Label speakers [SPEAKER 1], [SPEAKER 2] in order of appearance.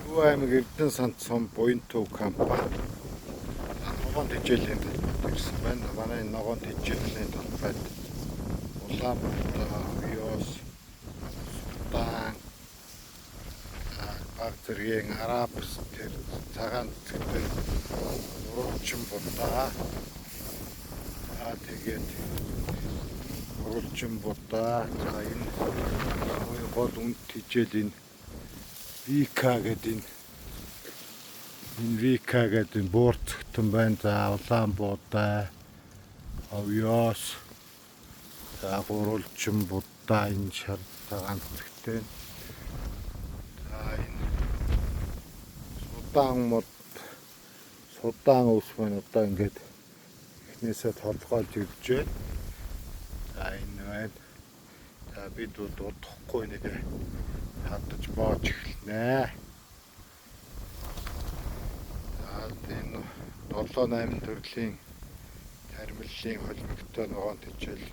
[SPEAKER 1] Төв аймаг Эрдэнэ санд сум буян төв компани ногоон тэжээлийн талбайд ирсэн байна. Манай ногоон тэжээлийн талбайд Улаанбаатар, Ёс, Судан, баг зэргийн Арабс тэр цагаан цэгтэй уралчин будаа. Тэгээд уралчин будаа. За энэ гол үнд тэжээлийн Вика гэдэг энэ Вика гэдэг буурцгтэн байна. За Улаанбаатар, Ёс, за уралчин будаа энэ шар цагаан цэгтэй. За энэ Судан ус маань одоо ингээд эхнээсээ толгойлж ирж байна. За энэ байна. За бид удахгүй нэг хадаж боож эхэлнэ. За энэ 7-8 төрлийн тармиллын холбогдтой ногоон тэжээл